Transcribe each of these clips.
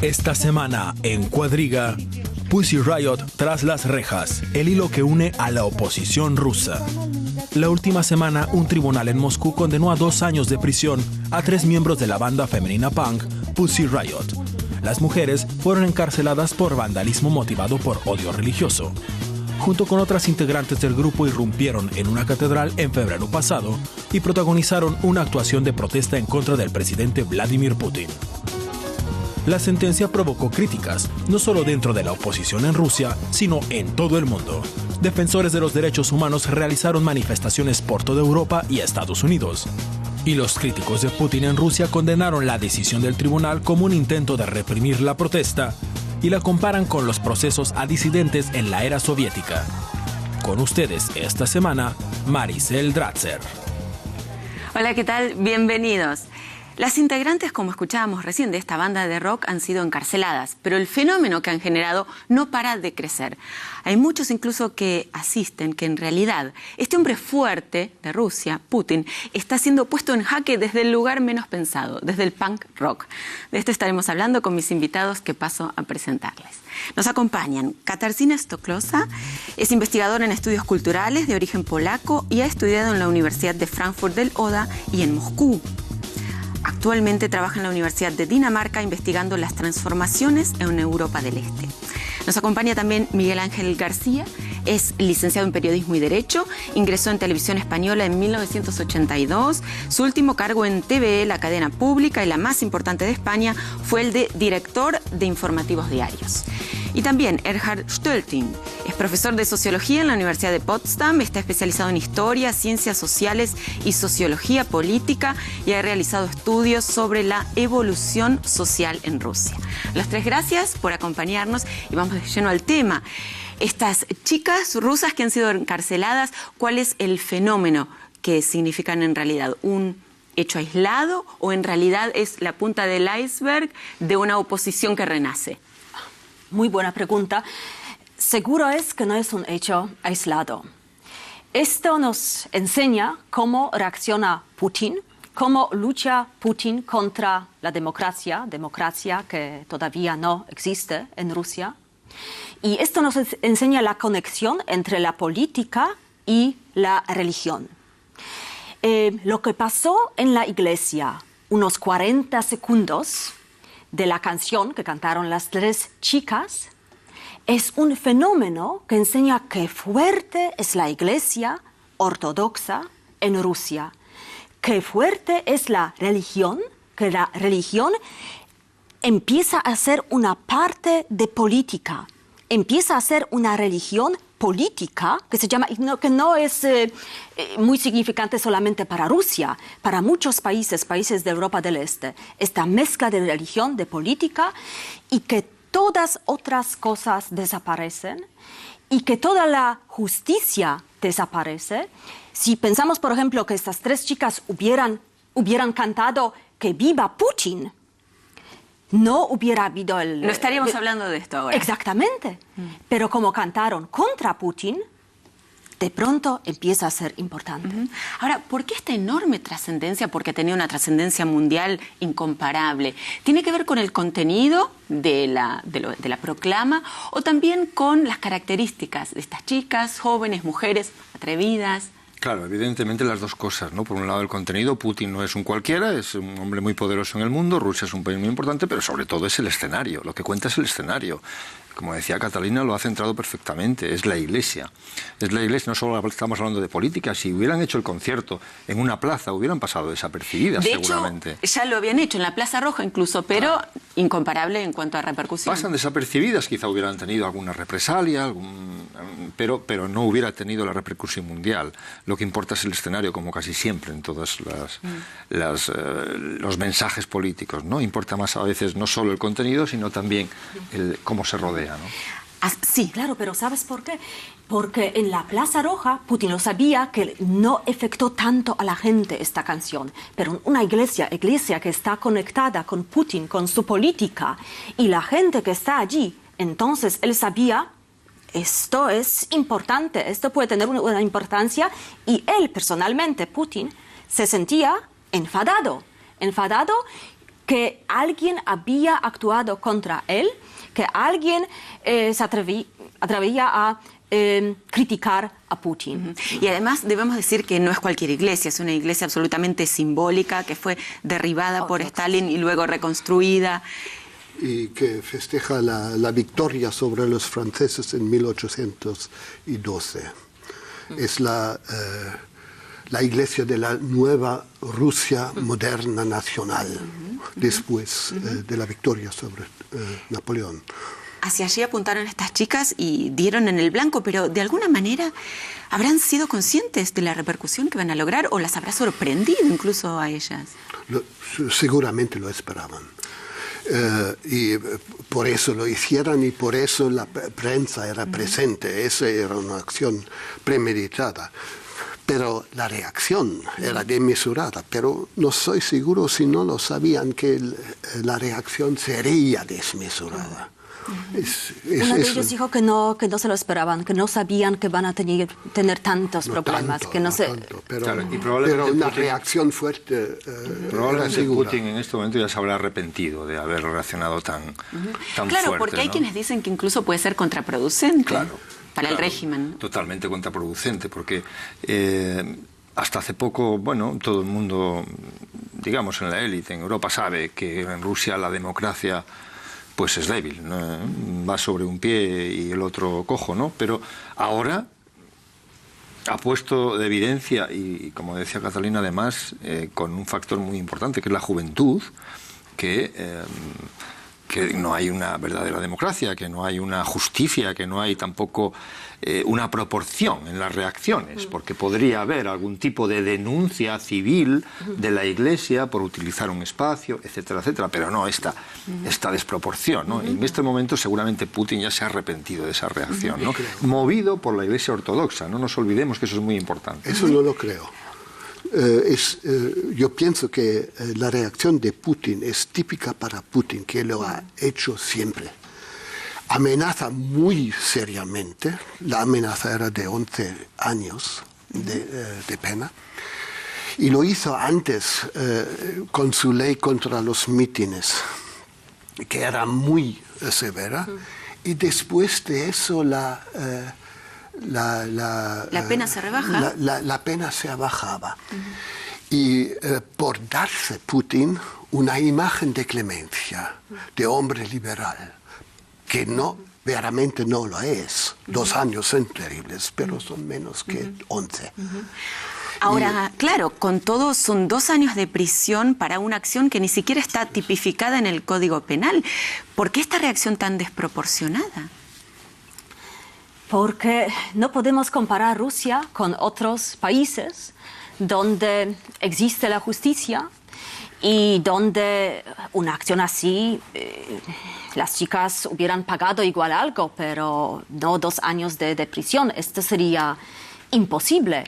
Esta semana en Cuadriga, Pussy Riot tras las rejas, el hilo que une a la oposición rusa. La última semana, un tribunal en Moscú condenó a 2 años de prisión a 3 miembros de la banda femenina punk Pussy Riot. Las mujeres fueron encarceladas por vandalismo motivado por odio religioso. Junto con otras integrantes del grupo irrumpieron en una catedral en febrero pasado y protagonizaron una actuación de protesta en contra del presidente Vladimir Putin. La sentencia provocó críticas, no solo dentro de la oposición en Rusia, sino en todo el mundo. Defensores de los derechos humanos realizaron manifestaciones por toda Europa y Estados Unidos. Y los críticos de Putin en Rusia condenaron la decisión del tribunal como un intento de reprimir la protesta y la comparan con los procesos a disidentes en la era soviética. Con ustedes esta semana, Maricel Drazer. Hola, ¿qué tal? Bienvenidos. Las integrantes, como escuchábamos recién, de esta banda de rock han sido encarceladas, pero el fenómeno que han generado no para de crecer. Hay muchos incluso que asisten que en realidad este hombre fuerte de Rusia, Putin, está siendo puesto en jaque desde el lugar menos pensado, desde el punk rock. De esto estaremos hablando con mis invitados que paso a presentarles. Nos acompañan Katarzyna Stoklosa, es investigadora en estudios culturales de origen polaco y ha estudiado en la Universidad de Frankfurt del Oder y en Moscú. Actualmente trabaja en la Universidad de Dinamarca investigando las transformaciones en Europa del Este. Nos acompaña también Miguel Ángel García, es licenciado en Periodismo y Derecho, ingresó en Televisión Española en 1982. Su último cargo en TVE, la cadena pública y la más importante de España, fue el de director de informativos diarios. Y también Erhard Stölting, es profesor de Sociología en la Universidad de Potsdam, está especializado en Historia, Ciencias Sociales y Sociología Política y ha realizado estudios sobre la evolución social en Rusia. Los tres, gracias por acompañarnos y vamos de lleno al tema. Estas chicas rusas que han sido encarceladas, ¿cuál es el fenómeno que significan en realidad? ¿Un hecho aislado o en realidad es la punta del iceberg de una oposición que renace? Muy buena pregunta. Seguro es que no es un hecho aislado. Esto nos enseña cómo reacciona Putin, cómo lucha Putin contra la democracia que todavía no existe en Rusia. Y esto nos enseña la conexión entre la política y la religión. Lo que pasó en la iglesia, unos 40 segundos de la canción que cantaron las 3 chicas, es un fenómeno que enseña qué fuerte es la iglesia ortodoxa en Rusia, qué fuerte es la religión, que la religión empieza a ser una parte de política, empieza a ser una religión política que se llama, que no es muy significante solamente para Rusia, para muchos países de Europa del Este. Esta mezcla de religión, de política, y que todas otras cosas desaparecen y que toda la justicia desaparece. Si pensamos, por ejemplo, que estas 3 chicas hubieran cantado que viva Putin, no hubiera habido el... No estaríamos hablando de esto ahora. Exactamente. Pero como cantaron contra Putin, de pronto empieza a ser importante. Ahora, ¿por qué esta enorme trascendencia? Porque tenía una trascendencia mundial incomparable. ¿Tiene que ver con el contenido de la proclama o también con las características de estas chicas, jóvenes, mujeres, atrevidas? Claro, evidentemente las dos cosas, ¿no? Por un lado el contenido, Putin no es un cualquiera, es un hombre muy poderoso en el mundo, Rusia es un país muy importante, pero sobre todo es el escenario, lo que cuenta es el escenario. Como decía Catalina, lo ha centrado perfectamente, es la Iglesia. Es la Iglesia, no solo estamos hablando de política, si hubieran hecho el concierto en una plaza, hubieran pasado desapercibidas seguramente. De hecho, ya lo habían hecho en la Plaza Roja incluso, pero incomparable en cuanto a repercusión. Pasan desapercibidas, quizá hubieran tenido alguna represalia, pero no hubiera tenido la repercusión mundial. Lo que importa es el escenario, como casi siempre en todos los mensajes políticos, ¿no? Importa más a veces no solo el contenido, sino también cómo se rodea, ¿no? Sí, claro, pero ¿sabes por qué? Porque en la Plaza Roja Putin lo sabía que no afectó tanto a la gente esta canción, pero una iglesia que está conectada con Putin, con su política, y la gente que está allí, entonces él sabía, esto es importante, esto puede tener una importancia, y él personalmente, Putin, se sentía enfadado que alguien había actuado contra él, que alguien se atrevía a criticar a Putin. Y además debemos decir que no es cualquier iglesia, es una iglesia absolutamente simbólica que fue derribada por Stalin y luego reconstruida. Y que festeja la victoria sobre los franceses en 1812. Es la iglesia de la nueva Rusia moderna nacional, después de la victoria sobre Napoleón. Hacia allí apuntaron estas chicas y dieron en el blanco, pero de alguna manera habrán sido conscientes de la repercusión que van a lograr o las habrá sorprendido incluso a ellas. Seguramente lo esperaban. Y por eso lo hicieron y por eso la prensa era presente. Esa era una acción premeditada. Pero la reacción era desmesurada. Pero no estoy seguro si no lo sabían que la reacción sería desmesurada. Uno de ellos dijo que no se lo esperaban, que no sabían que van a tener tantos problemas. Pero una reacción fuerte. Probablemente Putin en este momento ya se habrá arrepentido de haber reaccionado tan claro, fuerte. Porque hay quienes dicen que incluso puede ser contraproducente para el régimen. Totalmente contraproducente, porque hasta hace poco, bueno, todo el mundo, digamos en la élite, en Europa, sabe que en Rusia la democracia pues es débil, ¿no? Va sobre un pie y el otro cojo, ¿no? Pero ahora ha puesto de evidencia, y como decía Catalina además, con un factor muy importante, que es la juventud, que no hay una verdadera democracia, que no hay una justicia, que no hay tampoco una proporción en las reacciones, porque podría haber algún tipo de denuncia civil de la Iglesia por utilizar un espacio, etcétera, etcétera, pero no esta desproporción, ¿no? En este momento seguramente Putin ya se ha arrepentido de esa reacción, ¿no? Movido por la Iglesia ortodoxa, no nos olvidemos que eso es muy importante. Eso no lo creo. Yo pienso que la reacción de Putin es típica para Putin, que lo ha hecho siempre. Amenaza muy seriamente, la amenaza era de 11 años de pena, y lo hizo antes con su ley contra los mítines, que era muy severa, y después de eso la pena se rebaja. La pena se bajaba. Y por darse Putin una imagen de clemencia, de hombre liberal, que verdaderamente no lo es. 2 años son terribles, pero son menos que 11. Ahora, claro, con todo son 2 años de prisión para una acción que ni siquiera está tipificada en el Código Penal. ¿Por qué esta reacción tan desproporcionada? Porque no podemos comparar Rusia con otros países donde existe la justicia y donde una acción así, las chicas hubieran pagado igual algo, pero no 2 años de prisión. Esto sería imposible.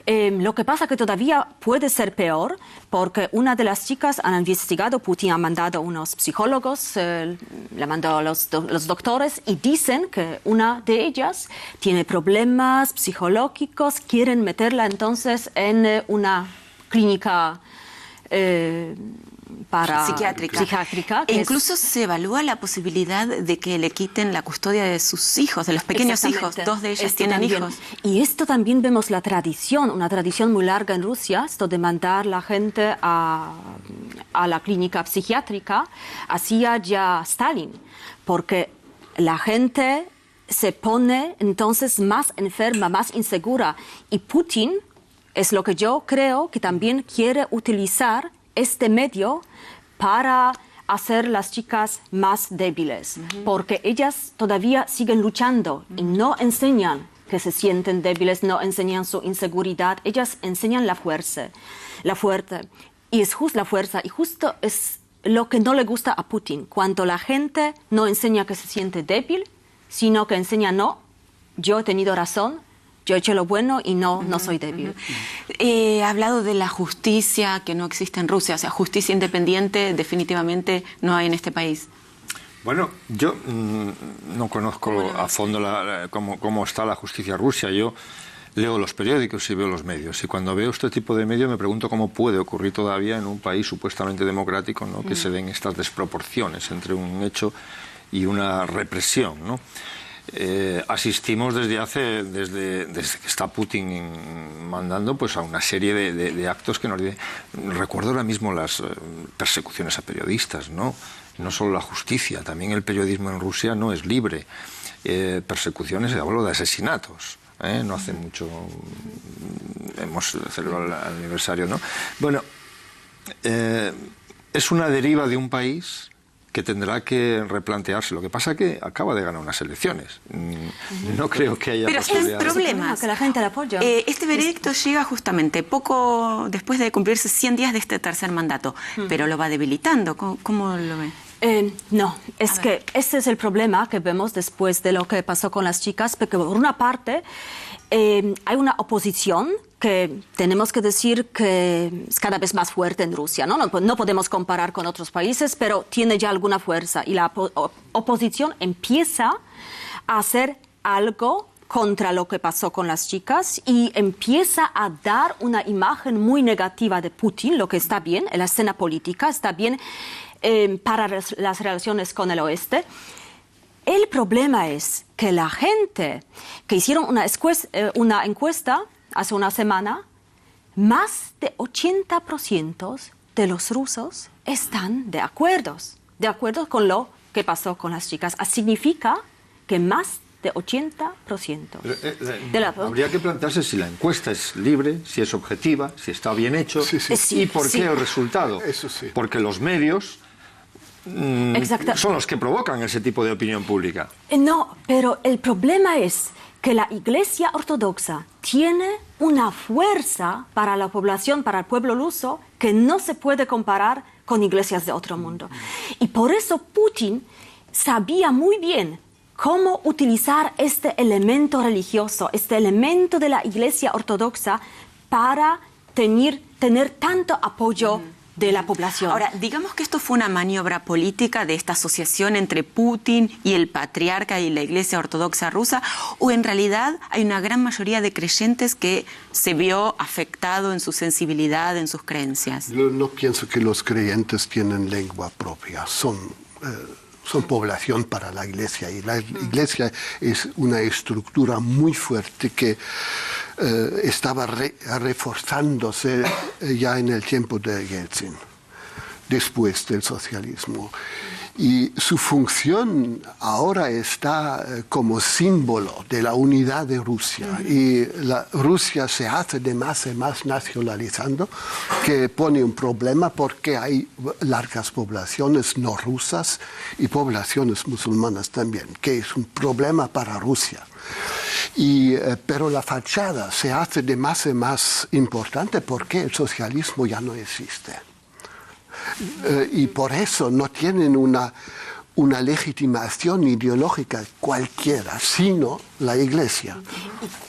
Lo que pasa que todavía puede ser peor, porque una de las chicas han investigado, Putin ha mandado unos psicólogos, le mandó a los doctores, y dicen que una de ellas tiene problemas psicológicos, quieren meterla entonces en una clínica psiquiátrica. E incluso se evalúa la posibilidad de que le quiten la custodia de sus hijos, de los pequeños hijos. 2 de ellas tienen hijos. Y esto también vemos una tradición muy larga en Rusia, esto de mandar la gente a la clínica psiquiátrica, hacía ya Stalin, porque la gente se pone entonces más enferma, más insegura, y Putin es lo que yo creo que también quiere utilizar este medio para hacer las chicas más débiles, porque ellas todavía siguen luchando y no enseñan que se sienten débiles, no enseñan su inseguridad, ellas enseñan la fuerza. Y es justo la fuerza, y justo es lo que no le gusta a Putin, cuando la gente no enseña que se siente débil, sino que enseña, no, yo he tenido razón, yo he hecho lo bueno y no soy débil. He hablado de la justicia que no existe en Rusia, o sea, justicia independiente definitivamente no hay en este país. Bueno, yo no conozco a fondo cómo está la justicia rusa. Yo leo los periódicos y veo los medios. Y cuando veo este tipo de medios me pregunto cómo puede ocurrir todavía en un país supuestamente democrático, ¿no?, que se den estas desproporciones entre un hecho y una represión, ¿no? Asistimos desde que está Putin mandando, pues, a una serie de actos que nos... Recuerdo ahora mismo las persecuciones a periodistas, ¿no? No solo la justicia, también el periodismo en Rusia no es libre. Persecuciones, hablo de asesinatos. No hace mucho hemos celebrado el aniversario, ¿no? Bueno, es una deriva de un país que tendrá que replantearse. Lo que pasa es que acaba de ganar unas elecciones. No creo que haya posibilidades. Pero hay problemas. Que la gente la apoya. Este veredicto llega justamente poco después de cumplirse 100 días de este tercer mandato, pero lo va debilitando. ¿Cómo lo ve? No, es que ese es el problema que vemos después de lo que pasó con las chicas, porque por una parte hay una oposición que tenemos que decir que es cada vez más fuerte en Rusia, ¿no? No podemos comparar con otros países, pero tiene ya alguna fuerza y la oposición empieza a hacer algo contra lo que pasó con las chicas y empieza a dar una imagen muy negativa de Putin, lo que está bien, en la escena política, está bien para las relaciones con el oeste. El problema es que la gente que hicieron una encuesta hace una semana, más de 80% de los rusos están de acuerdo con lo que pasó con las chicas. Significa que más de 80%. Habría que plantearse si la encuesta es libre, si es objetiva, si está bien hecho, y por qué el resultado. Eso sí. Porque los medios son los que provocan ese tipo de opinión pública. No, pero el problema es que la Iglesia Ortodoxa tiene una fuerza para la población, para el pueblo ruso, que no se puede comparar con iglesias de otro mundo. Y por eso Putin sabía muy bien cómo utilizar este elemento religioso, este elemento de la Iglesia Ortodoxa para tener tanto apoyo de la población. Ahora, digamos que esto fue una maniobra política de esta asociación entre Putin y el patriarca y la Iglesia Ortodoxa rusa, o en realidad hay una gran mayoría de creyentes que se vio afectado en su sensibilidad, en sus creencias. Yo no pienso que los creyentes tienen lengua propia, son población para la Iglesia, y la Iglesia es una estructura muy fuerte que estaba reforzándose ya en el tiempo de Yeltsin, después del socialismo. Y su función ahora está como símbolo de la unidad de Rusia. Y Rusia se hace de más y más nacionalizando, que pone un problema porque hay largas poblaciones no rusas y poblaciones musulmanas también, que es un problema para Rusia. Pero la fachada se hace de más y más importante porque el socialismo ya no existe. Y por eso no tienen una legitimación ideológica cualquiera, sino la Iglesia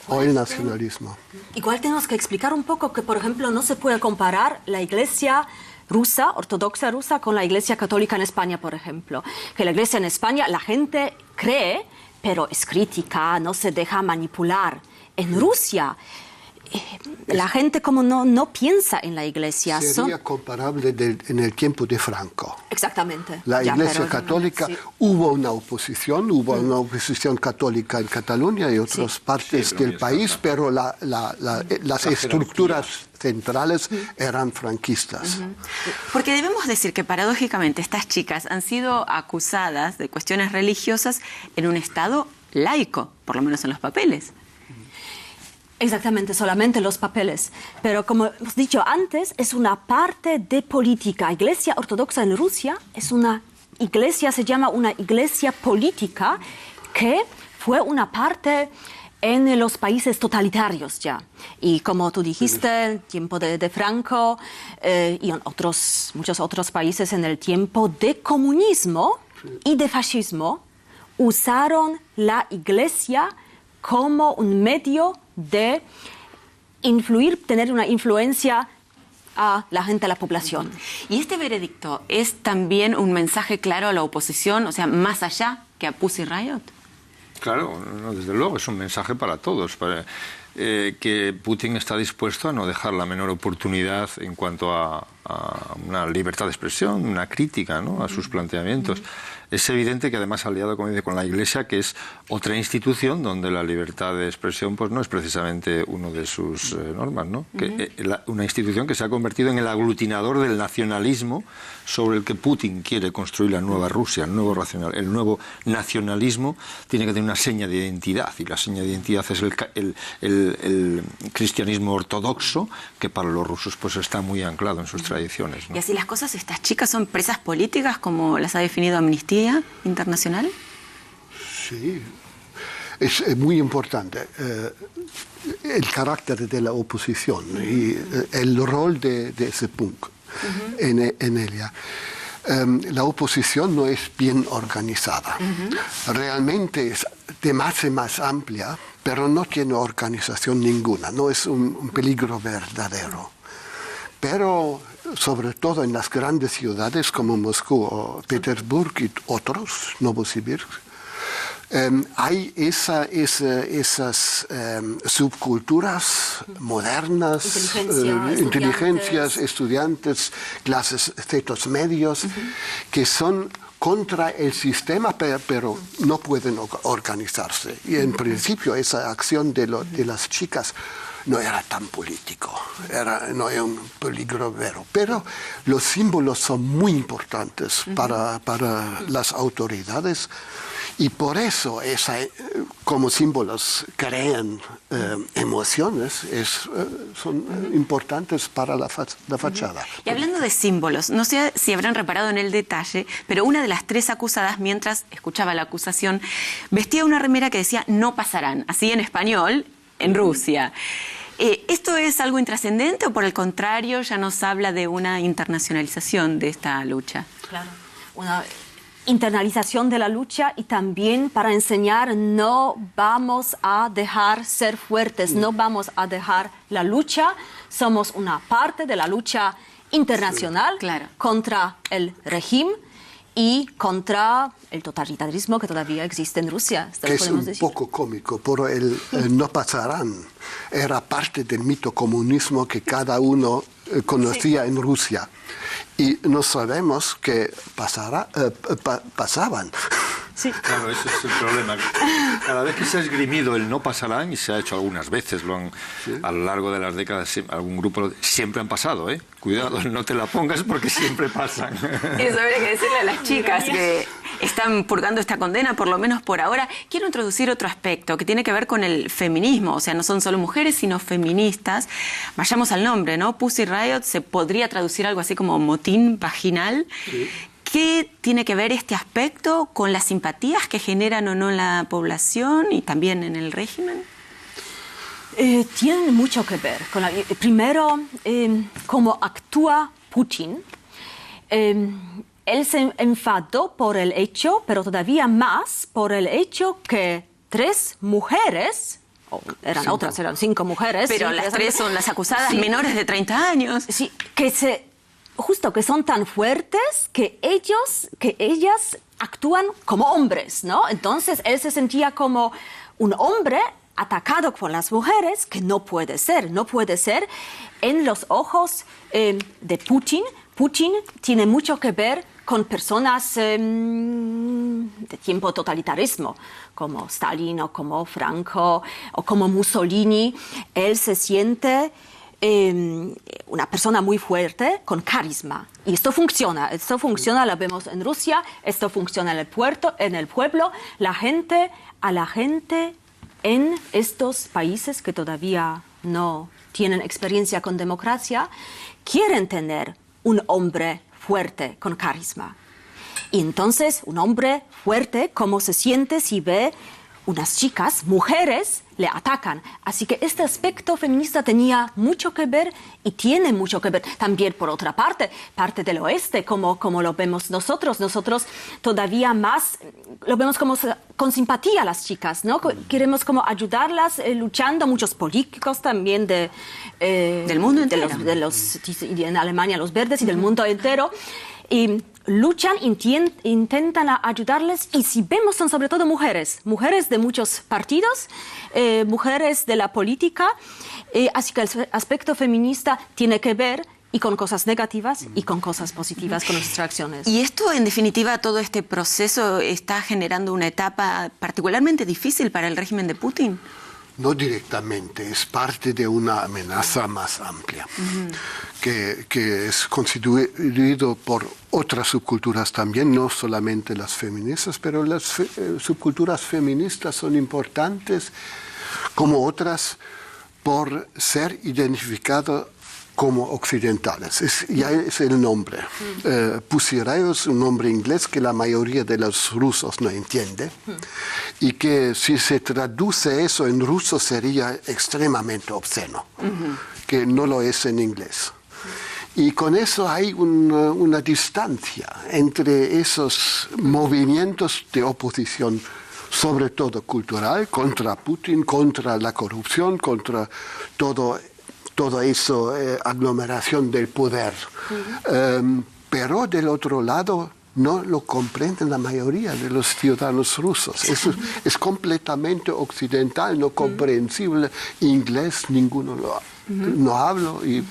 o el nacionalismo. Igual tenemos que explicar un poco que, por ejemplo, no se puede comparar la Iglesia rusa, ortodoxa rusa, con la Iglesia católica en España, por ejemplo. Que la Iglesia en España, la gente cree, pero es crítica, no se deja manipular. En Rusia, la gente como no piensa en la Iglesia. Sería comparable en el tiempo de Franco. Exactamente. La Iglesia católica, hubo una oposición católica en Cataluña y otras partes del país, pero las estructuras centrales eran franquistas. Porque debemos decir que paradójicamente estas chicas han sido acusadas de cuestiones religiosas en un Estado laico, por lo menos en los papeles. Exactamente, solamente los papeles. Pero como hemos dicho antes, es una parte de política. Iglesia Ortodoxa en Rusia es una iglesia, se llama una iglesia política, que fue una parte en los países totalitarios ya. Y como tú dijiste, el tiempo de Franco y en muchos otros países en el tiempo de comunismo y de fascismo, usaron la iglesia como un medio de tener una influencia a la gente, a la población. ¿Y este veredicto es también un mensaje claro a la oposición, o sea, más allá que a Pussy Riot? Claro, desde luego, es un mensaje para todos. que Putin está dispuesto a no dejar la menor oportunidad en cuanto a una libertad de expresión, una crítica, ¿no?, a sus planteamientos. Es evidente que además aliado, como dice, con la Iglesia, que es otra institución donde la libertad de expresión pues no es precisamente uno de sus normas, ¿no? Una institución que se ha convertido en el aglutinador del nacionalismo sobre el que Putin quiere construir la nueva Rusia, el nuevo nacionalismo tiene que tener una seña de identidad, y la seña de identidad es el cristianismo ortodoxo, que para los rusos pues está muy anclado en sus tradiciones, ¿no? Y así las cosas, ¿estas chicas son presas políticas como las ha definido Amnistía Internacional? Sí, es muy importante el carácter de la oposición y el rol de ese punto en ella. La oposición no es bien organizada. Realmente es de más amplia, pero no tiene organización ninguna. No es un peligro verdadero. Pero sobre todo en las grandes ciudades como Moscú o Petersburgo y otros, Novosibirsk, hay esas subculturas modernas, inteligencias, estudiantes, clases, cetos medios, que son contra el sistema, pero no pueden organizarse. Y en principio esa acción de las chicas no era tan político, no era un peligro vero. Pero los símbolos son muy importantes para las autoridades, y por eso como símbolos crean emociones, son importantes para la fachada. Y hablando de símbolos, no sé si habrán reparado en el detalle, pero una de las tres acusadas, mientras escuchaba la acusación, vestía una remera que decía "no pasarán", así en español, en Rusia. ¿Esto es algo intrascendente o por el contrario ya nos habla de una internacionalización de esta lucha? Claro, una internalización de la lucha, y también para enseñar: no vamos a dejar ser fuertes, no vamos a dejar la lucha, somos una parte de la lucha internacional contra el régimen y contra el totalitarismo que todavía existe en Rusia. Que es un poco cómico, pero el "no pasarán" era parte del mito comunismo que cada uno conocía en Rusia. Y no sabemos que pasaban. Sí. Claro, ese es el problema. Cada vez que se ha esgrimido el "no pasarán", y se ha hecho algunas veces, a lo largo de las décadas, algún grupo siempre han pasado, ¿eh? Cuidado, no te la pongas porque siempre pasan. Eso habría que decirle a las chicas que están purgando esta condena, por lo menos por ahora. Quiero introducir otro aspecto que tiene que ver con el feminismo, o sea, no son solo mujeres, sino feministas. Vayamos al nombre, ¿no? Pussy Riot se podría traducir algo así como motín vaginal. Sí. ¿Qué tiene que ver este aspecto con las simpatías que generan o no en la población y también en el régimen? Tienen mucho que ver. Primero, cómo actúa Putin. Él se enfadó por el hecho, pero todavía más por el hecho que 3 mujeres, eran 5 mujeres. Pero las 3 son las acusadas, menores de 30 años. Sí, que son tan fuertes que ellas actúan como hombres, ¿no? Entonces él se sentía como un hombre atacado por las mujeres, que no puede ser en los ojos de Putin. Putin tiene mucho que ver con personas de tiempo totalitarismo, como Stalin o como Franco o como Mussolini. Él se siente una persona muy fuerte, con carisma. Y esto funciona, lo vemos en Rusia, esto funciona en el pueblo. A la gente en estos países que todavía no tienen experiencia con democracia, quieren tener un hombre fuerte, con carisma. Y entonces, un hombre fuerte, ¿cómo se siente si ve unas chicas, mujeres, le atacan? Así que este aspecto feminista tenía mucho que ver y tiene mucho que ver también, por otra parte del oeste, como lo vemos nosotros. Nosotros todavía más lo vemos como con simpatía a las chicas, ¿no? Queremos como ayudarlas luchando. Muchos políticos también del mundo entero. En Alemania los verdes y del mundo entero. Y luchan, intentan ayudarles, y si vemos son sobre todo mujeres de muchos partidos, mujeres de la política, así que el aspecto feminista tiene que ver y con cosas negativas y con cosas positivas, con nuestras acciones. Y esto, en definitiva, todo este proceso está generando una etapa particularmente difícil para el régimen de Putin. No directamente, es parte de una amenaza más amplia, que es constituido por otras subculturas también, no solamente las feministas, pero las subculturas feministas son importantes como otras por ser identificadas como occidentales. Ya es el nombre. Pussy Riot es un nombre inglés que la mayoría de los rusos no entiende y que si se traduce eso en ruso sería extremadamente obsceno, que no lo es en inglés. Y con eso hay una distancia entre esos movimientos de oposición, sobre todo cultural, contra Putin, contra la corrupción, contra todo eso, aglomeración del poder. Pero del otro lado no lo comprenden la mayoría de los ciudadanos rusos. Eso es completamente occidental, no comprensible. Inglés ninguno no hablo y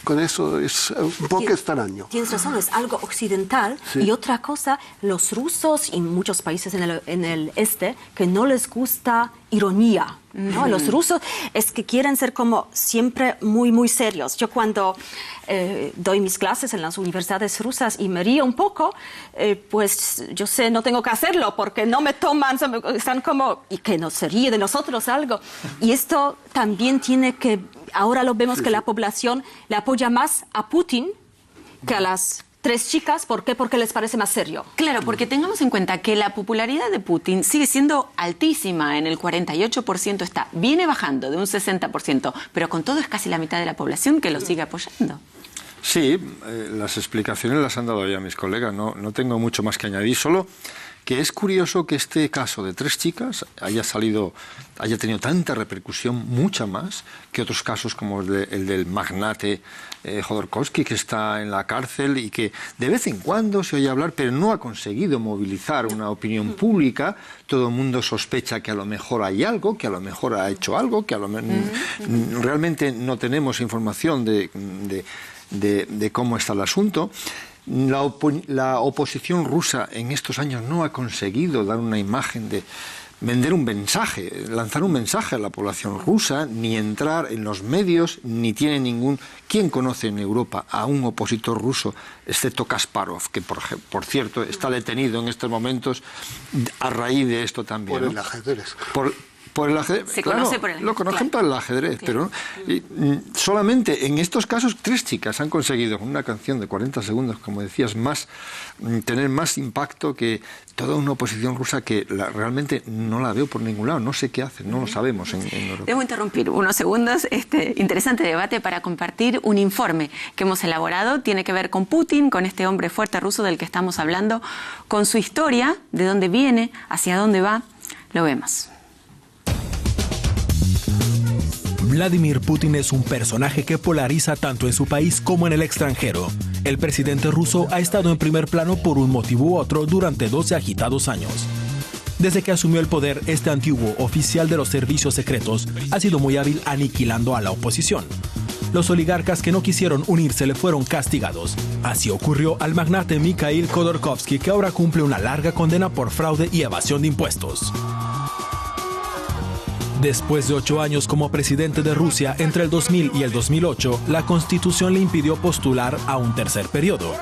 con eso es un poco extraño. Tienes razón, es algo occidental. Sí. Y otra cosa, los rusos y muchos países en el este que no les gusta ironía, ¿no? Los rusos es que quieren ser como siempre muy, muy serios. Yo cuando doy mis clases en las universidades rusas y me río un poco, pues yo sé, no tengo que hacerlo porque no me toman, están como, y que no se ríe de nosotros algo. Y esto también tiene que, ahora lo vemos que la población le apoya más a Putin que a las tres chicas. ¿Por qué? Porque les parece más serio. Claro, porque tengamos en cuenta que la popularidad de Putin sigue siendo altísima, en el 48% está, viene bajando de un 60%, pero con todo es casi la mitad de la población que lo sigue apoyando. Sí, las explicaciones las han dado ya mis colegas, no tengo mucho más que añadir, solo que es curioso que este caso de tres chicas haya tenido tanta repercusión, mucha más, que otros casos como el del magnate Jodorkovsky, que está en la cárcel y que de vez en cuando se oye hablar, pero no ha conseguido movilizar una opinión pública. Todo el mundo sospecha que a lo mejor hay algo, que a lo mejor ha hecho algo, que a lo realmente no tenemos información de cómo está el asunto. La oposición rusa en estos años no ha conseguido dar una imagen de vender un mensaje, lanzar un mensaje a la población rusa, ni entrar en los medios, ni tiene ningún... ¿Quién conoce en Europa a un opositor ruso, excepto Kasparov, que por cierto está detenido en estos momentos a raíz de esto también? Por el ajedrez. Por el ajedrez, se conoce por el ajedrez. Lo conocen por el ajedrez, claro. Pero solamente en estos casos tres chicas han conseguido con una canción de 40 segundos, como decías, tener más impacto que toda una oposición rusa que realmente no la veo por ningún lado, no sé qué hacen, no lo sabemos en Europa. Debo interrumpir unos segundos este interesante debate para compartir un informe que hemos elaborado, tiene que ver con Putin, con este hombre fuerte ruso del que estamos hablando, con su historia, de dónde viene, hacia dónde va, lo vemos. Vladimir Putin es un personaje que polariza tanto en su país como en el extranjero. El presidente ruso ha estado en primer plano por un motivo u otro durante 12 agitados años. Desde que asumió el poder, este antiguo oficial de los servicios secretos ha sido muy hábil aniquilando a la oposición. Los oligarcas que no quisieron unirse le fueron castigados. Así ocurrió al magnate Mikhail Khodorkovsky, que ahora cumple una larga condena por fraude y evasión de impuestos. Después de 8 años como presidente de Rusia, entre el 2000 y el 2008, la Constitución le impidió postular a un tercer periodo.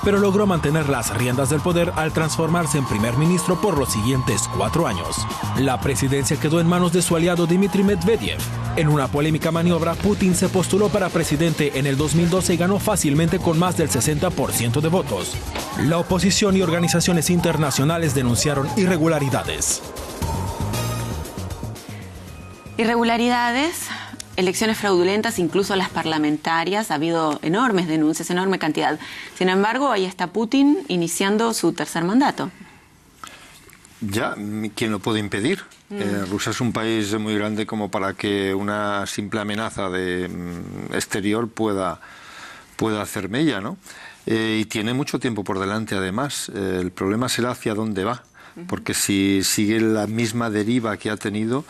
Pero logró mantener las riendas del poder al transformarse en primer ministro por los siguientes 4 años. La presidencia quedó en manos de su aliado Dmitry Medvedev. En una polémica maniobra, Putin se postuló para presidente en el 2012 y ganó fácilmente con más del 60% de votos. La oposición y organizaciones internacionales denunciaron irregularidades. Irregularidades, elecciones fraudulentas, incluso las parlamentarias, ha habido enormes denuncias, enorme cantidad. Sin embargo, ahí está Putin iniciando su tercer mandato. Ya, ¿quién lo puede impedir? Rusia es un país muy grande como para que una simple amenaza exterior pueda pueda hacer mella, ¿no? Y tiene mucho tiempo por delante, además. El problema será hacia dónde va, porque si sigue la misma deriva que ha tenido,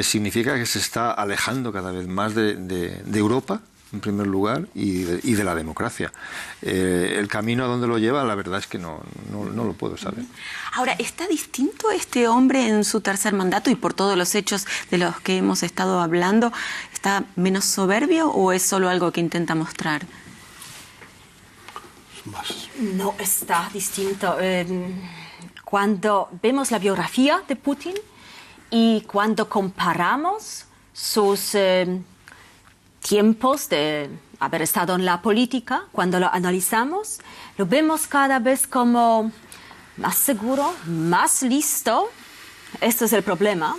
significa que se está alejando cada vez más de Europa, en primer lugar, y de la democracia. El camino a dónde lo lleva, la verdad es que no lo puedo saber. Ahora, ¿está distinto este hombre en su tercer mandato y por todos los hechos de los que hemos estado hablando? ¿Está menos soberbio o es solo algo que intenta mostrar? No está distinto. Cuando vemos la biografía de Putin y cuando comparamos sus tiempos de haber estado en la política, cuando lo analizamos, lo vemos cada vez como más seguro, más listo. Este es el problema,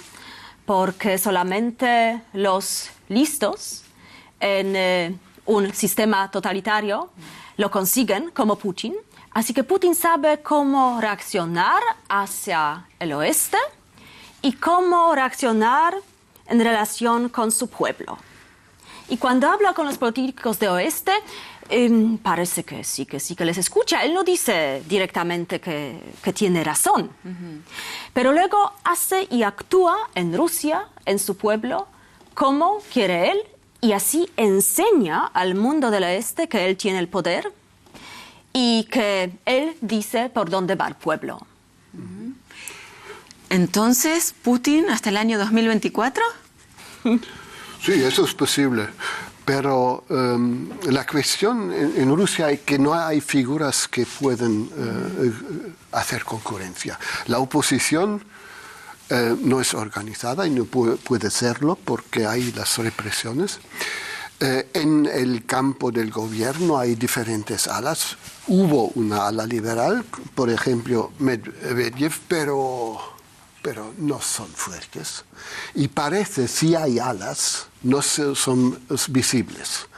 porque solamente los listos en un sistema totalitario lo consiguen, como Putin. Así que Putin sabe cómo reaccionar hacia el oeste y cómo reaccionar en relación con su pueblo. Y cuando habla con los políticos de oeste, parece que sí, que les escucha. Él no dice directamente que tiene razón. Pero luego hace y actúa en Rusia, en su pueblo, como quiere él, y así enseña al mundo del oeste que él tiene el poder y que él dice por dónde va el pueblo. Entonces, ¿Putin hasta el año 2024? Sí, eso es posible. Pero la cuestión en Rusia es que no hay figuras que pueden hacer concurrencia. La oposición no es organizada y no puede serlo porque hay las represiones. En el campo del gobierno hay diferentes alas. Hubo una ala liberal, por ejemplo, Medvedev, pero no son fuertes. Y parece, si hay alas, no son visibles.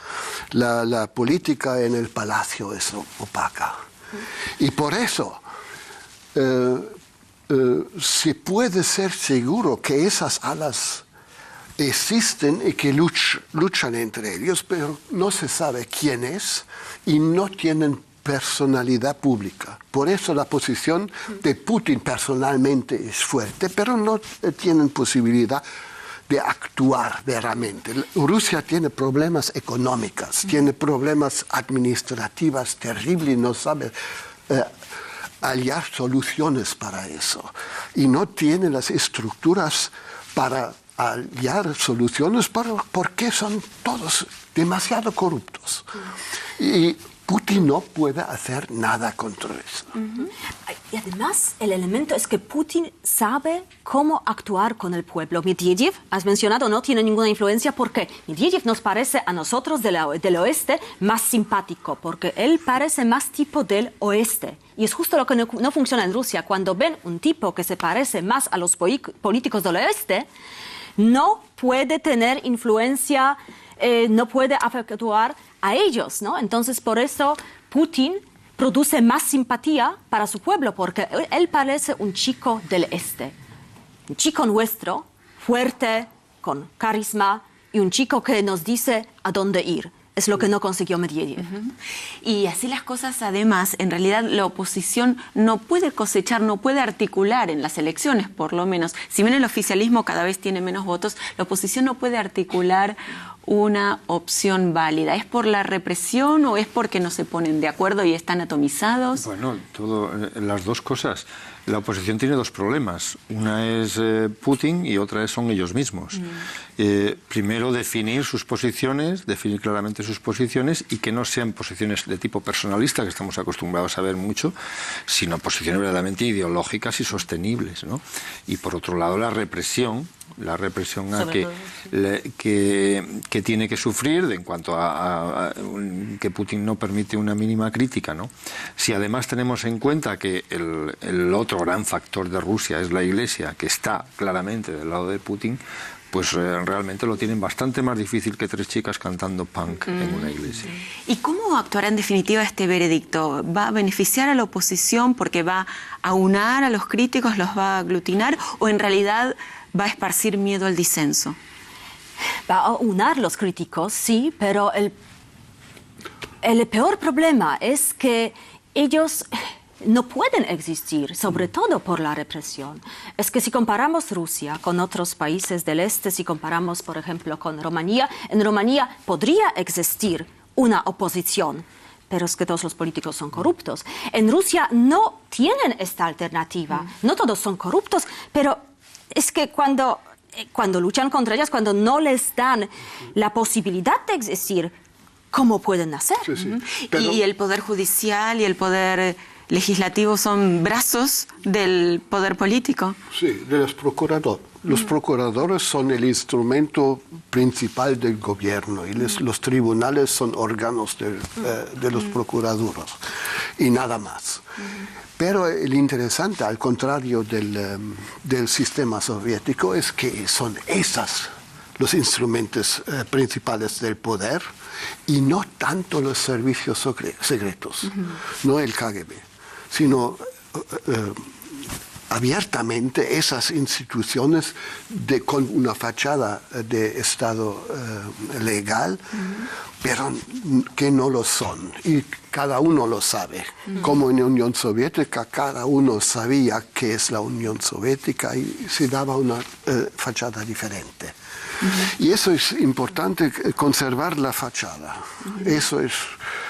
La política en el palacio es opaca. Y por eso se puede ser seguro que esas alas existen y que luchan entre ellos, pero no se sabe quién es y no tienen personalidad pública. Por eso la posición de Putin personalmente es fuerte, pero no tienen posibilidad de actuar verdaderamente. Rusia tiene problemas económicos, tiene problemas administrativos terribles y no sabe hallar soluciones para eso. Y no tiene las estructuras para hallar soluciones porque son todos demasiado corruptos. Y Putin no puede hacer nada contra eso. Y además, el elemento es que Putin sabe cómo actuar con el pueblo. Medvedev, has mencionado, no tiene ninguna influencia porque Medvedev nos parece a nosotros del oeste más simpático, porque él parece más tipo del oeste. Y es justo lo que no funciona en Rusia. Cuando ven un tipo que se parece más a los políticos del oeste, no puede tener influencia, no puede afectuar a ellos, ¿no? Entonces, por eso Putin produce más simpatía para su pueblo, porque él parece un chico del este, un chico nuestro, fuerte, con carisma, y un chico que nos dice a dónde ir. Es lo que no consiguió Medvedev. Y así las cosas, además, en realidad la oposición no puede cosechar, no puede articular en las elecciones, por lo menos. Si bien el oficialismo cada vez tiene menos votos, la oposición no puede articular una opción válida. ¿Es por la represión o es porque no se ponen de acuerdo y están atomizados? Bueno, las dos cosas. La oposición tiene dos problemas. Una es Putin y otra son ellos mismos. Primero, definir sus posiciones, definir claramente sus posiciones y que no sean posiciones de tipo personalista, que estamos acostumbrados a ver mucho, sino posiciones verdaderamente ideológicas y sostenibles, ¿no? Y por otro lado, la represión que tiene que sufrir en cuanto a que Putin no permite una mínima crítica, ¿no? Si además tenemos en cuenta que el otro gran factor de Rusia es la Iglesia, que está claramente del lado de Putin, pues realmente lo tienen bastante más difícil que tres chicas cantando punk en una iglesia. ¿Y cómo actuará en definitiva este veredicto? ¿Va a beneficiar a la oposición porque va a unar a los críticos, los va a aglutinar, o en realidad va a esparcir miedo al disenso? Va a unar los críticos, sí, pero el peor problema es que ellos no pueden existir, sobre todo por la represión. Es que si comparamos Rusia con otros países del este, si comparamos, por ejemplo, con Rumanía, en Rumanía podría existir una oposición, pero es que todos los políticos son corruptos. En Rusia no tienen esta alternativa, no todos son corruptos, pero es que cuando luchan contra ellas, cuando no les dan la posibilidad de existir, ¿cómo pueden hacer? Sí, sí. Pero... Y el Poder Judicial y el Poder Legislativo son brazos del poder político. Sí, de los procuradores. Los procuradores son el instrumento principal del gobierno y los tribunales son órganos de los procuradores y nada más. Pero el interesante, al contrario del sistema soviético, es que son los instrumentos principales del poder y no tanto los servicios secretos, no el KGB, sino abiertamente esas instituciones con una fachada de Estado legal, pero que no lo son. Y cada uno lo sabe. Como en la Unión Soviética, cada uno sabía qué es la Unión Soviética y se daba una fachada diferente. Y eso es importante, conservar la fachada. Eso es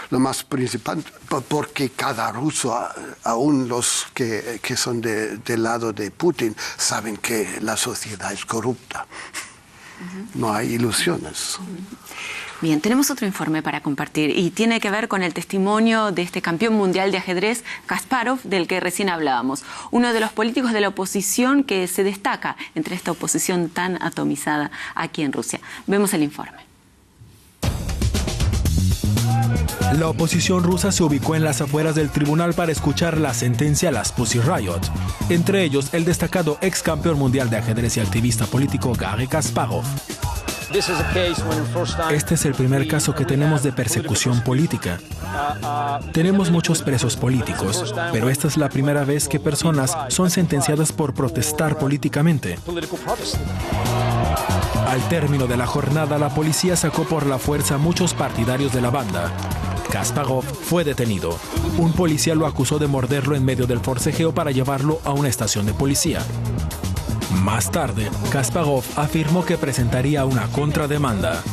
lo más principal, porque cada ruso, aún los que son del lado de Putin, saben que la sociedad es corrupta. No hay ilusiones. Bien, tenemos otro informe para compartir y tiene que ver con el testimonio de este campeón mundial de ajedrez, Kasparov, del que recién hablábamos. Uno de los políticos de la oposición que se destaca entre esta oposición tan atomizada aquí en Rusia. Vemos el informe. La oposición rusa se ubicó en las afueras del tribunal para escuchar la sentencia a las Pussy Riot. Entre ellos, el destacado ex campeón mundial de ajedrez y activista político Garry Kasparov. Este es el primer caso que tenemos de persecución política. Tenemos muchos presos políticos, pero esta es la primera vez que personas son sentenciadas por protestar políticamente. Al término de la jornada, la policía sacó por la fuerza a muchos partidarios de la banda. Kasparov fue detenido. Un policía lo acusó de morderlo en medio del forcejeo para llevarlo a una estación de policía. Más tarde, Kasparov afirmó que presentaría una contrademanda.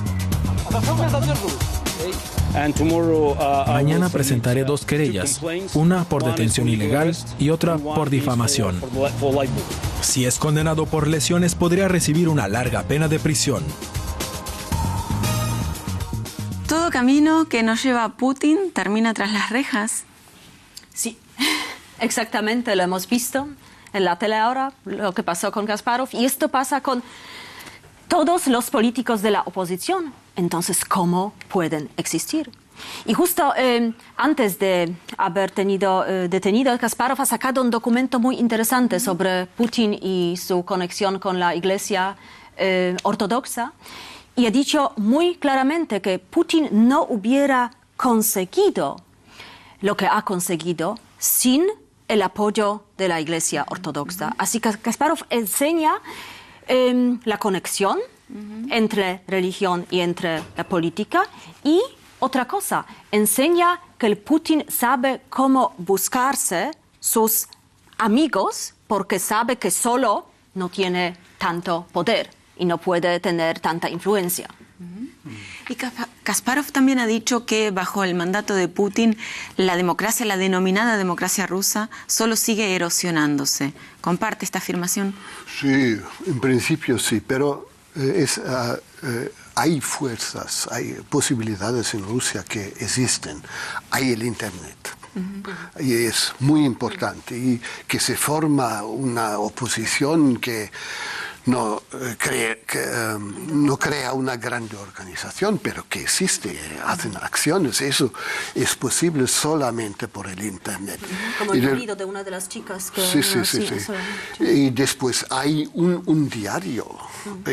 Mañana presentaré 2 querellas, una por detención ilegal y otra por difamación. Si es condenado por lesiones, podría recibir una larga pena de prisión. Todo camino que nos lleva a Putin termina tras las rejas. Sí, exactamente, lo hemos visto en la tele ahora, lo que pasó con Kasparov, y esto pasa con todos los políticos de la oposición. Entonces, ¿cómo pueden existir? Y justo antes de haber detenido, Kasparov ha sacado un documento muy interesante sobre Putin y su conexión con la Iglesia ortodoxa, y ha dicho muy claramente que Putin no hubiera conseguido lo que ha conseguido sin el apoyo de la Iglesia ortodoxa. Así que Kasparov enseña la conexión entre religión y entre la política, y otra cosa, enseña que el Putin sabe cómo buscarse sus amigos porque sabe que solo no tiene tanto poder y no puede tener tanta influencia. Y Kasparov también ha dicho que bajo el mandato de Putin la democracia, la denominada democracia rusa, solo sigue erosionándose. ¿Comparte esta afirmación? Sí, en principio sí, pero hay fuerzas, hay posibilidades en Rusia que existen. Hay el Internet. Y es muy importante. Y que se forma una oposición que no crea una grande organización, pero que existe, hacen acciones. Eso es posible solamente por el Internet. Como el marido de una de las chicas que... Sí. Y después hay un diario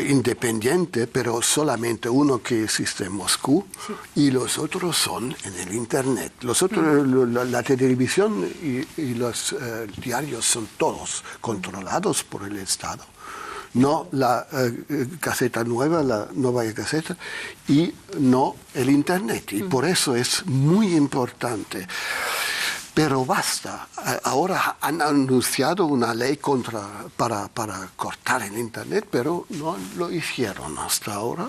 independiente, pero solamente uno que existe en Moscú, y los otros son en el Internet. Los otros, la televisión y los diarios son todos controlados por el Estado. no la Gaceta Nueva, la Novaya Gazeta, y no el Internet. Y por eso es muy importante. Pero basta. Ahora han anunciado una ley para cortar el Internet, pero no lo hicieron hasta ahora.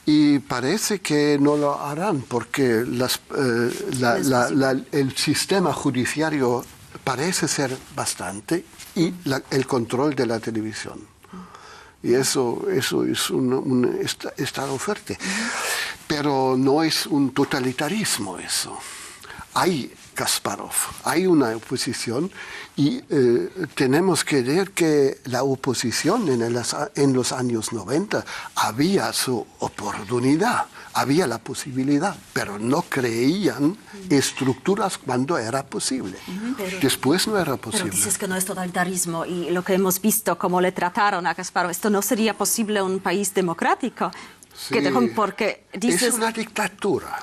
Y parece que no lo harán porque el sistema judiciario parece ser bastante y el control de la televisión. Y eso es un estado fuerte. Pero no es un totalitarismo eso. Hay Kasparov, hay una oposición y tenemos que ver que la oposición en los años 90 había su oportunidad, había la posibilidad, pero no creían estructuras cuando era posible. Después no era posible. Pero dices que no es totalitarismo y lo que hemos visto, cómo le trataron a Kasparov, esto no sería posible en un país democrático. Sí, porque dices... Es una dictadura,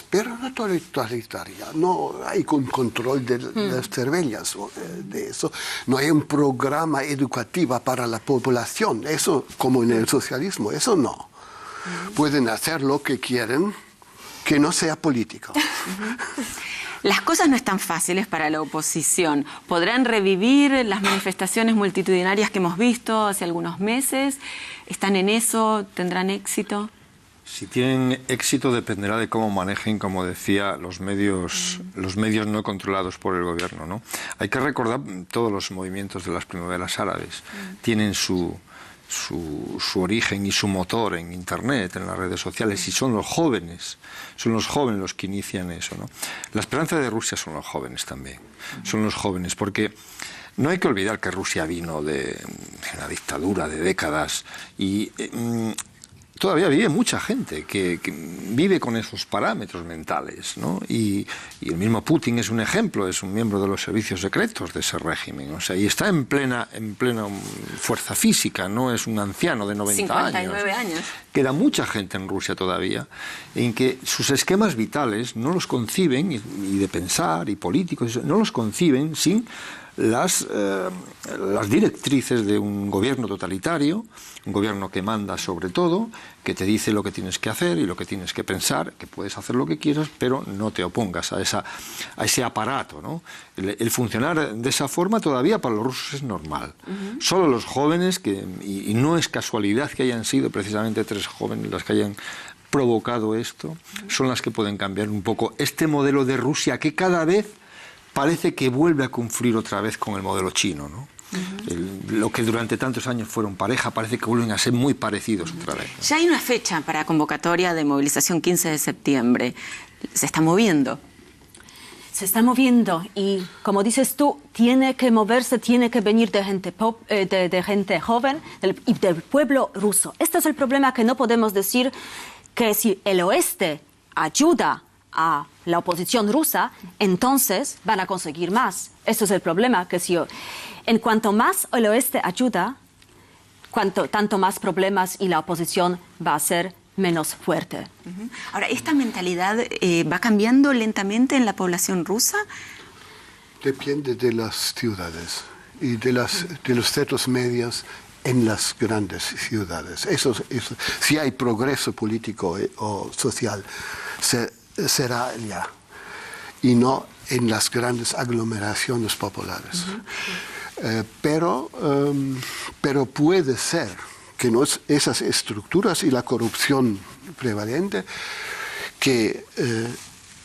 pero no totalitaria. No hay un control de las cervellas de eso. No hay un programa educativo para la población. Eso, como en el socialismo, eso no. Pueden hacer lo que quieren, que no sea político. Las cosas no están fáciles para la oposición. ¿Podrán revivir las manifestaciones multitudinarias que hemos visto hace algunos meses? ¿Están en eso? ¿Tendrán éxito? Si tienen éxito dependerá de cómo manejen, como decía, los medios no controlados por el gobierno, ¿no? Hay que recordar todos los movimientos de las primaveras árabes. Tienen su origen y su motor en Internet, en las redes sociales, y son los jóvenes los que inician eso, ¿no? La esperanza de Rusia son los jóvenes también, son los jóvenes, porque no hay que olvidar que Rusia vino de una dictadura de décadas y todavía vive mucha gente que vive con esos parámetros mentales, ¿no? Y el mismo Putin es un ejemplo, es un miembro de los servicios secretos de ese régimen, o sea, y está en plena fuerza física, no es un anciano de 90 59 años. Queda mucha gente en Rusia todavía en que sus esquemas vitales no los conciben, y de pensar, y políticos, no los conciben sin las directrices de un gobierno totalitario, un gobierno que manda sobre todo, que te dice lo que tienes que hacer y lo que tienes que pensar, que puedes hacer lo que quieras, pero no te opongas a ese aparato, ¿no? El funcionar de esa forma todavía para los rusos es normal. Solo los jóvenes, y no es casualidad que hayan sido precisamente 3 jóvenes las que hayan provocado esto, son las que pueden cambiar un poco este modelo de Rusia que cada vez parece que vuelve a confluir otra vez con el modelo chino, ¿no? Lo que durante tantos años fueron pareja, parece que vuelven a ser muy parecidos otra vez, ¿no? Ya hay una fecha para convocatoria de movilización 15 de septiembre. ¿Se está moviendo? Se está moviendo y, como dices tú, tiene que moverse, tiene que venir de gente joven y del pueblo ruso. Este es el problema, que no podemos decir que si el oeste ayuda a la oposición rusa, entonces van a conseguir más. Este es el problema, que si en cuanto más el oeste ayuda, tanto más problemas y la oposición va a ser menos fuerte. Ahora, ¿esta mentalidad va cambiando lentamente en la población rusa? Depende de las ciudades y de los centros medios en las grandes ciudades. Si hay progreso político o social, será ya, y no en las grandes aglomeraciones populares. Pero puede ser que esas estructuras y la corrupción prevalente, que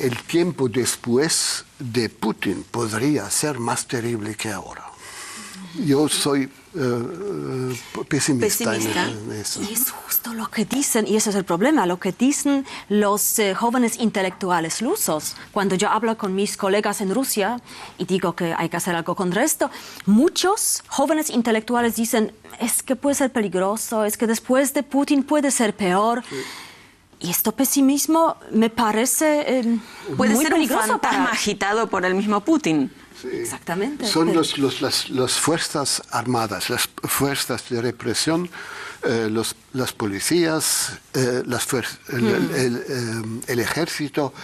el tiempo después de Putin podría ser más terrible que ahora. Yo soy pesimista. En eso. Y es justo lo que dicen, y ese es el problema, lo que dicen los jóvenes intelectuales rusos. Cuando yo hablo con mis colegas en Rusia y digo que hay que hacer algo contra esto, muchos jóvenes intelectuales dicen, es que puede ser peligroso, es que después de Putin puede ser peor. Sí. Y este pesimismo me parece puede muy ser peligroso, un fantasma agitado por el mismo Putin. Sí. Exactamente. Son las fuerzas armadas, las fuerzas de represión, las policías, el ejército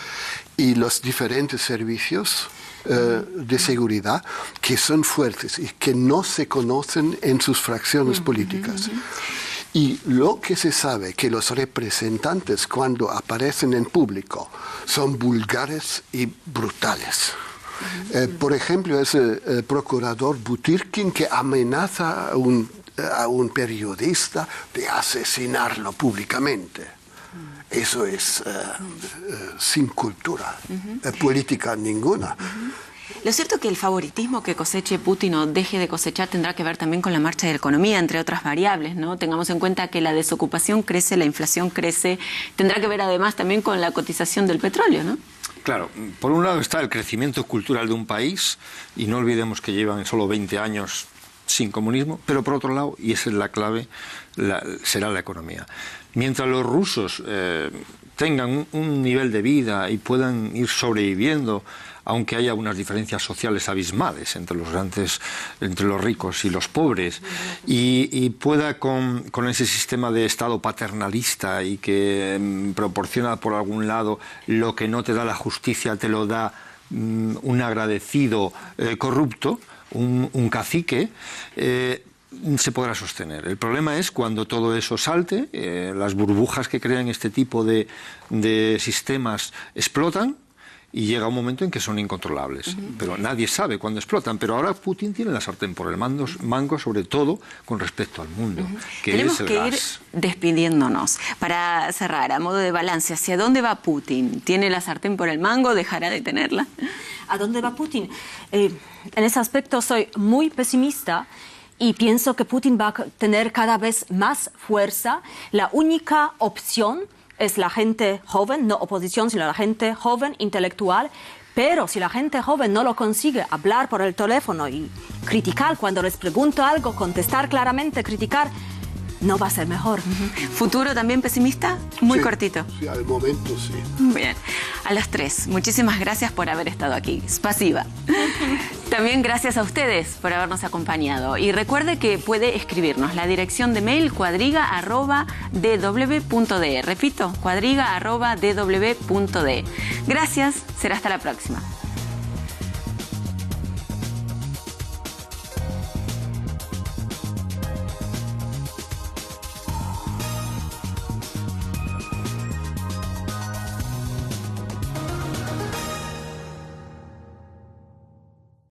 y los diferentes servicios de seguridad que son fuertes y que no se conocen en sus fracciones políticas. Y lo que se sabe que los representantes cuando aparecen en público son vulgares y brutales. Por ejemplo, es el procurador Butyrkin que amenaza a un periodista de asesinarlo públicamente. Eso es sin cultura política ninguna. Lo cierto es que el favoritismo que coseche Putin o deje de cosechar tendrá que ver también con la marcha de la economía, entre otras variables, ¿no? Tengamos en cuenta que la desocupación crece, la inflación crece, tendrá que ver además también con la cotización del petróleo, ¿no? Claro, por un lado está el crecimiento cultural de un país, y no olvidemos que llevan solo 20 años sin comunismo, pero por otro lado, y esa es la clave, será la economía. Mientras los rusos tengan un nivel de vida y puedan ir sobreviviendo, aunque haya unas diferencias sociales abismales entre los ricos y los pobres, y pueda con ese sistema de Estado paternalista y que proporciona por algún lado lo que no te da la justicia, te lo da un agradecido corrupto, un cacique, se podrá sostener. El problema es cuando todo eso salte, las burbujas que crean este tipo de sistemas explotan, y llega un momento en que son incontrolables. Pero nadie sabe cuándo explotan. Pero ahora Putin tiene la sartén por el mango, sobre todo con respecto al mundo, que Tenemos es el que gas. ir despidiéndonos. Para cerrar, a modo de balance, ¿hacia dónde va Putin? ¿Tiene la sartén por el mango? ¿Dejará de tenerla? ¿A dónde va Putin? En ese aspecto soy muy pesimista y pienso que Putin va a tener cada vez más fuerza. La única opción es la gente joven, no oposición, sino la gente joven, intelectual. Pero si la gente joven no lo consigue, hablar por el teléfono y criticar cuando les pregunto algo, contestar claramente, criticar, no va a ser mejor. ¿Futuro también pesimista? Muy Sí, cortito. Sí, al momento sí. Bien. A las 3, muchísimas gracias por haber estado aquí. Spasiba. También gracias a ustedes por habernos acompañado. Y recuerde que puede escribirnos la dirección de mail cuadriga@dw.de. Repito, cuadriga@dw.de. Gracias, será hasta la próxima.